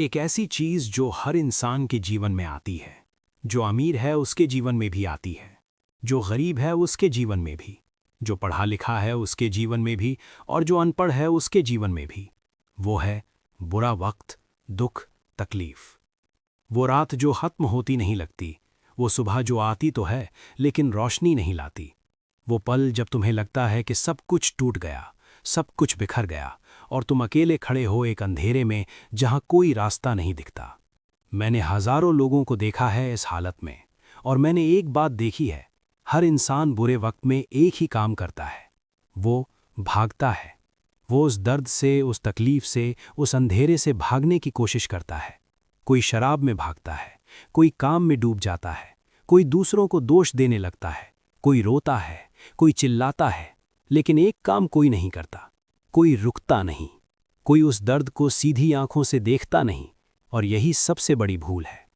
एक ऐसी चीज जो हर इंसान के जीवन में आती है। जो अमीर है उसके जीवन में भी आती है, जो गरीब है उसके जीवन में भी, जो पढ़ा लिखा है उसके जीवन में भी और जो अनपढ़ है उसके जीवन में भी। वो है बुरा वक्त, दुख, तकलीफ। वो रात जो खत्म होती नहीं लगती, वो सुबह जो आती तो है लेकिन रोशनी नहीं लाती। वो पल जब तुम्हें लगता है कि सब कुछ टूट गया, सब कुछ बिखर गया और तुम अकेले खड़े हो एक अंधेरे में जहां कोई रास्ता नहीं दिखता। मैंने हजारों लोगों को देखा है इस हालत में, और मैंने एक बात देखी है, हर इंसान बुरे वक्त में एक ही काम करता है, वो भागता है। वो उस दर्द से, उस तकलीफ से, उस अंधेरे से भागने की कोशिश करता है। कोई शराब में भागता है, कोई काम में डूब जाता है, कोई दूसरों को दोष देने लगता है, कोई रोता है, कोई चिल्लाता है, लेकिन एक काम कोई नहीं करता, कोई रुकता नहीं, कोई उस दर्द को सीधी आंखों से देखता नहीं। और यही सबसे बड़ी भूल है।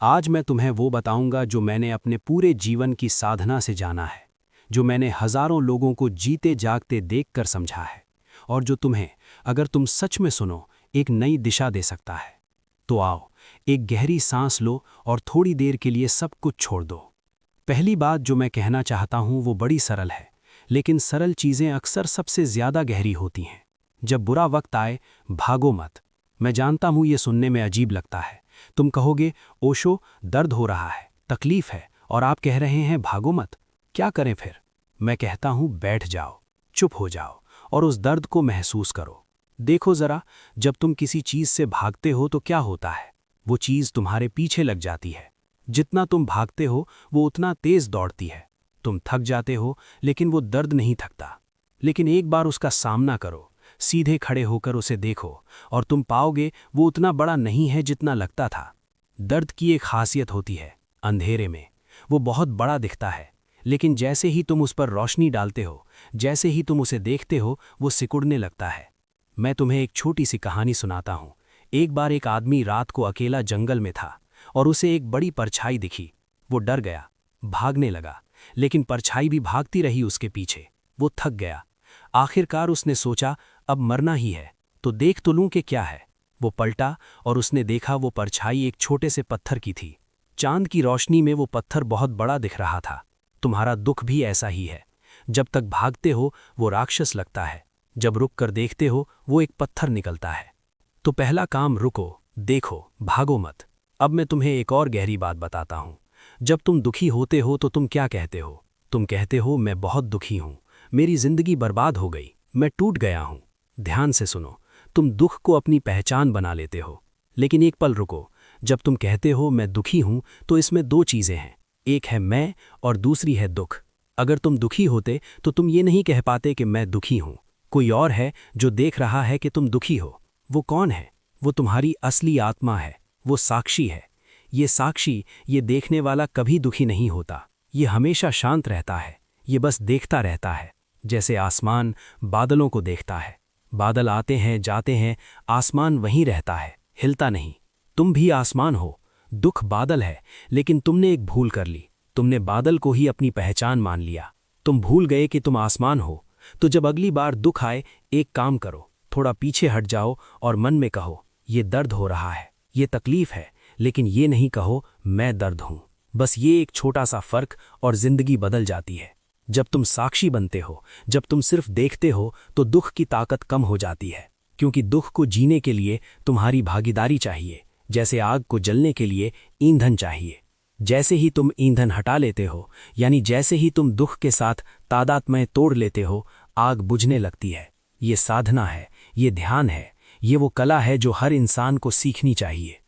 आज मैं तुम्हें वो बताऊंगा जो मैंने अपने पूरे जीवन की साधना से जाना है, जो मैंने हजारों लोगों को जीते जागते देखकर समझा है, और जो तुम्हें, अगर तुम सच में सुनो, एक नई दिशा दे सकता है। तो आओ, एक गहरी सांस लो और थोड़ी देर के लिए सब कुछ छोड़ दो। पहली बात जो मैं कहना चाहता हूं वो बड़ी सरल है, लेकिन सरल चीजें अक्सर सबसे ज्यादा गहरी होती हैं। जब बुरा वक्त आए, भागो मत। मैं जानता हूं ये सुनने में अजीब लगता है। तुम कहोगे, ओशो, दर्द हो रहा है, तकलीफ है, और आप कह रहे हैं भागो मत। क्या करें फिर? मैं कहता हूं बैठ जाओ, चुप हो जाओ और उस दर्द को महसूस करो। देखो जरा, जब तुम किसी चीज से भागते हो तो क्या होता है? वो चीज तुम्हारे पीछे लग जाती है। जितना तुम भागते हो वो उतना तेज दौड़ती है। तुम थक जाते हो, लेकिन वो दर्द नहीं थकता। लेकिन एक बार उसका सामना करो, सीधे खड़े होकर उसे देखो, और तुम पाओगे वो उतना बड़ा नहीं है जितना लगता था। दर्द की एक खासियत होती है, अंधेरे में वो बहुत बड़ा दिखता है, लेकिन जैसे ही तुम उस पर रोशनी डालते हो, जैसे ही तुम उसे देखते हो, वो सिकुड़ने लगता है। मैं तुम्हें एक छोटी सी कहानी सुनाता हूँ। एक बार एक आदमी रात को अकेला जंगल में था और उसे एक बड़ी परछाई दिखी। वो डर गया, भागने लगा, लेकिन परछाई भी भागती रही उसके पीछे। वो थक गया। आखिरकार उसने सोचा, अब मरना ही है तो देख तो लूं कि क्या है। वो पलटा और उसने देखा वो परछाई एक छोटे से पत्थर की थी। चांद की रोशनी में वो पत्थर बहुत बड़ा दिख रहा था। तुम्हारा दुख भी ऐसा ही है। जब तक भागते हो वो राक्षस लगता है, जब रुक कर देखते हो वो एक पत्थर निकलता है। तो पहला काम, रुको, देखो, भागो मत। अब मैं तुम्हें एक और गहरी बात बताता हूं। जब तुम दुखी होते हो तो तुम क्या कहते हो? तुम कहते हो, मैं बहुत दुखी हूं, मेरी जिंदगी बर्बाद हो गई, मैं टूट गया हूं। ध्यान से सुनो, तुम दुख को अपनी पहचान बना लेते हो। लेकिन एक पल रुको, जब तुम कहते हो मैं दुखी हूं तो इसमें दो चीजें हैं, एक है मैं और दूसरी है दुख। अगर तुम दुखी होते तो तुम ये नहीं कह पाते कि मैं दुखी हूं। कोई और है जो देख रहा है कि तुम दुखी हो। वो कौन है? वो तुम्हारी असली आत्मा है, वो साक्षी है। ये साक्षी, ये देखने वाला कभी दुखी नहीं होता। ये हमेशा शांत रहता है, ये बस देखता रहता है। जैसे आसमान बादलों को देखता है। बादल आते हैं, जाते हैं, आसमान वहीं रहता है, हिलता नहीं। तुम भी आसमान हो, दुख बादल है, लेकिन तुमने एक भूल कर ली। तुमने बादल को ही अपनी पहचान मान लिया। तुम भूल गए कि तुम आसमान हो। तो जब अगली बार दुख आए, एक काम करो, थोड़ा पीछे हट जाओ और मन में कहो, ये दर्द हो रहा है, ये तकलीफ है, लेकिन ये नहीं कहो मैं दर्द हूं। बस ये एक छोटा सा फर्क और जिंदगी बदल जाती है। जब तुम साक्षी बनते हो, जब तुम सिर्फ देखते हो, तो दुख की ताकत कम हो जाती है। क्योंकि दुख को जीने के लिए तुम्हारी भागीदारी चाहिए, जैसे आग को जलने के लिए ईंधन चाहिए। जैसे ही तुम ईंधन हटा लेते हो, यानी जैसे ही तुम दुख के साथ तादात्म्य तोड़ लेते हो, आग बुझने लगती है। ये साधना है, ये ध्यान है, ये वो कला है जो हर इंसान को सीखनी चाहिए।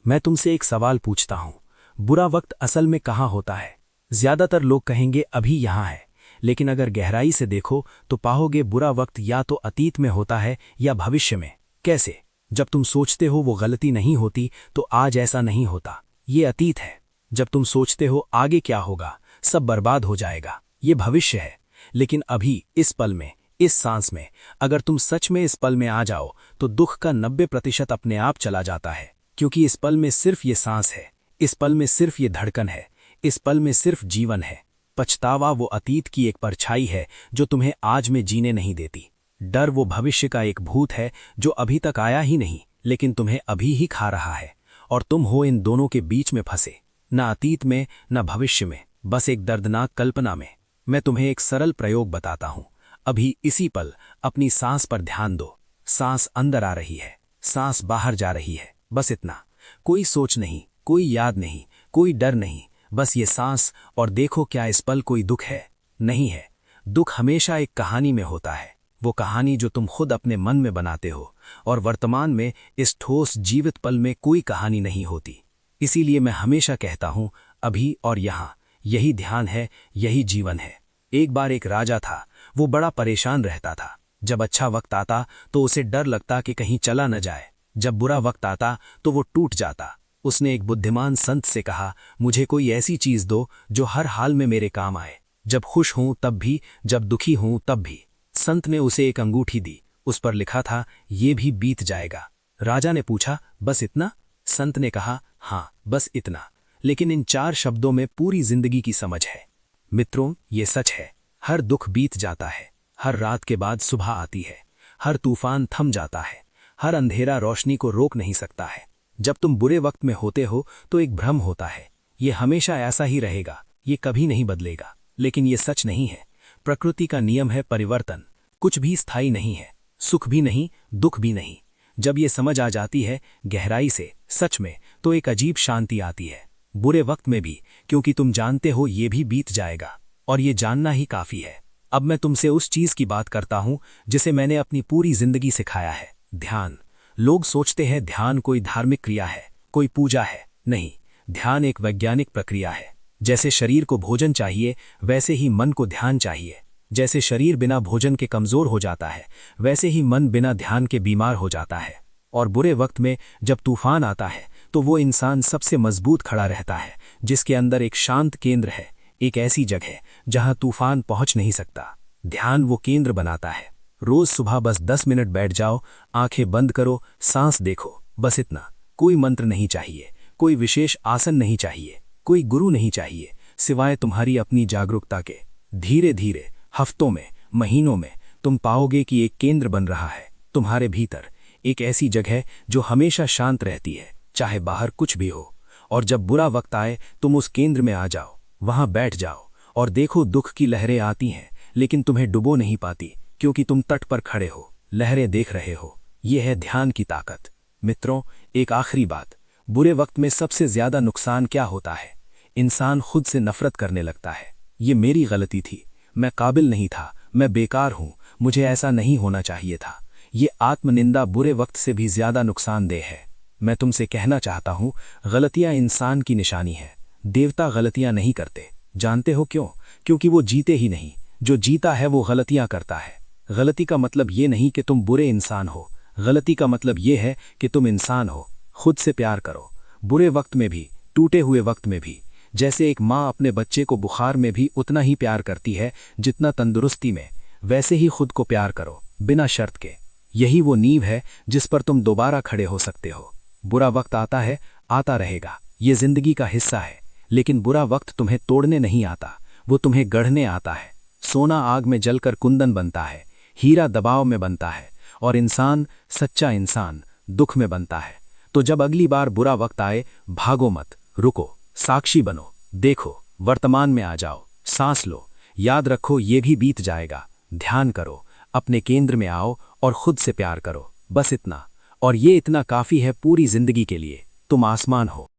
मैं तुमसे एक सवाल पूछता हूं, बुरा वक्त असल में कहाँ होता है? ज्यादातर लोग कहेंगे अभी यहाँ है, लेकिन अगर गहराई से देखो तो पाओगे बुरा वक्त या तो अतीत में होता है या भविष्य में। कैसे? जब तुम सोचते हो वो गलती नहीं होती तो आज ऐसा नहीं होता, ये अतीत है। जब तुम सोचते हो आगे क्या होगा, सब बर्बाद हो जाएगा, ये भविष्य है। लेकिन अभी, इस पल में, इस सांस में, अगर तुम सच में इस पल में आ जाओ तो दुख का 90% अपने आप चला जाता है। क्योंकि इस पल में सिर्फ ये सांस है, इस पल में सिर्फ ये धड़कन है, इस पल में सिर्फ जीवन है। पछतावा वो अतीत की एक परछाई है जो तुम्हें आज में जीने नहीं देती। डर वो भविष्य का एक भूत है जो अभी तक आया ही नहीं, लेकिन तुम्हें अभी ही खा रहा है, और तुम हो इन दोनों के बीच में फंसे, न अतीत में न भविष्य में, बस एक दर्दनाक कल्पना में। मैं तुम्हें एक सरल प्रयोग बताता हूं। अभी इसी पल अपनी सांस पर ध्यान दो। सांस अंदर आ रही है, सांस बाहर जा रही है, बस इतना। कोई सोच नहीं, कोई याद नहीं, कोई डर नहीं, बस ये सांस। और देखो, क्या इस पल कोई दुख है? नहीं है। दुख हमेशा एक कहानी में होता है, वो कहानी जो तुम खुद अपने मन में बनाते हो। और वर्तमान में इस ठोस जीवित पल में कोई कहानी नहीं होती। इसीलिए मैं हमेशा कहता हूं, अभी और यहां, यही ध्यान है, यही जीवन है। एक बार एक राजा था, वो बड़ा परेशान रहता था। जब अच्छा वक्त आता तो उसे डर लगता कि कहीं चला न जाए, जब बुरा वक्त आता तो वो टूट जाता। उसने एक बुद्धिमान संत से कहा, मुझे कोई ऐसी चीज दो जो हर हाल में मेरे काम आए, जब खुश हूं तब भी, जब दुखी हूं तब भी। संत ने उसे एक अंगूठी दी, उस पर लिखा था, ये भी बीत जाएगा। राजा ने पूछा, बस इतना? संत ने कहा, हाँ, बस इतना। लेकिन इन 4 शब्दों में पूरी जिंदगी की समझ है। मित्रों, ये सच है, हर दुख बीत जाता है, हर रात के बाद सुबह आती है, हर तूफान थम जाता है, हर अंधेरा रोशनी को रोक नहीं सकता है। जब तुम बुरे वक्त में होते हो तो एक भ्रम होता है, ये हमेशा ऐसा ही रहेगा, ये कभी नहीं बदलेगा। लेकिन ये सच नहीं है। प्रकृति का नियम है परिवर्तन। कुछ भी स्थायी नहीं है, सुख भी नहीं, दुख भी नहीं। जब ये समझ आ जाती है गहराई से, सच में, तो एक अजीब शांति आती है, बुरे वक्त में भी, क्योंकि तुम जानते हो ये भी बीत जाएगा, और ये जानना ही काफी है। अब मैं तुमसे उस चीज की बात करता हूं जिसे मैंने अपनी पूरी जिंदगी सिखाया है, ध्यान। लोग सोचते हैं ध्यान कोई धार्मिक क्रिया है, कोई पूजा है। नहीं, ध्यान एक वैज्ञानिक प्रक्रिया है। जैसे शरीर को भोजन चाहिए, वैसे ही मन को ध्यान चाहिए। जैसे शरीर बिना भोजन के कमजोर हो जाता है, वैसे ही मन बिना ध्यान के बीमार हो जाता है। और बुरे वक्त में जब तूफान आता है तो वो इंसान सबसे मजबूत खड़ा रहता है जिसके अंदर एक शांत केंद्र है, एक ऐसी जगह जहां तूफान पहुंच नहीं सकता। ध्यान वो केंद्र बनाता है। रोज सुबह बस 10 मिनट बैठ जाओ, आंखें बंद करो, सांस देखो, बस इतना। कोई मंत्र नहीं चाहिए, कोई विशेष आसन नहीं चाहिए, कोई गुरु नहीं चाहिए, सिवाय तुम्हारी अपनी जागरूकता के। धीरे धीरे, हफ्तों में, महीनों में, तुम पाओगे कि एक केंद्र बन रहा है तुम्हारे भीतर, एक ऐसी जगह जो हमेशा शांत रहती है, चाहे बाहर कुछ भी हो। और जब बुरा वक्त आए तुम उस केंद्र में आ जाओ, वहां बैठ जाओ और देखो, दुख की लहरें आती हैं लेकिन तुम्हें डुबो नहीं पाती, क्योंकि तुम तट पर खड़े हो, लहरें देख रहे हो। यह है ध्यान की ताकत। मित्रों, एक आखिरी बात, बुरे वक्त में सबसे ज्यादा नुकसान क्या होता है? इंसान खुद से नफरत करने लगता है। ये मेरी गलती थी, मैं काबिल नहीं था, मैं बेकार हूं, मुझे ऐसा नहीं होना चाहिए था। ये आत्मनिंदा बुरे वक्त से भी ज्यादा नुकसानदेह है। मैं तुमसे कहना चाहता हूं, गलतियां इंसान की निशानी है। देवता गलतियां नहीं करते। जानते हो क्यों? क्योंकि वो जीते ही नहीं। जो जीता है वो गलतियां करता है। गलती का मतलब ये नहीं कि तुम बुरे इंसान हो, गलती का मतलब ये है कि तुम इंसान हो। खुद से प्यार करो, बुरे वक्त में भी, टूटे हुए वक्त में भी। जैसे एक माँ अपने बच्चे को बुखार में भी उतना ही प्यार करती है जितना तंदुरुस्ती में, वैसे ही खुद को प्यार करो, बिना शर्त के। यही वो नींव है जिस पर तुम दोबारा खड़े हो सकते हो। बुरा वक्त आता है, आता रहेगा, ये जिंदगी का हिस्सा है। लेकिन बुरा वक्त तुम्हें तोड़ने नहीं आता, वो तुम्हें गढ़ने आता है। सोना आग में जलकर कुंदन बनता है, हीरा दबाव में बनता है, और इंसान, सच्चा इंसान, दुख में बनता है। तो जब अगली बार बुरा वक्त आए, भागो मत, रुको, साक्षी बनो, देखो, वर्तमान में आ जाओ, सांस लो, याद रखो ये भी बीत जाएगा। ध्यान करो, अपने केंद्र में आओ और खुद से प्यार करो, बस इतना। और ये इतना काफी है पूरी जिंदगी के लिए। तुम आसमान हो।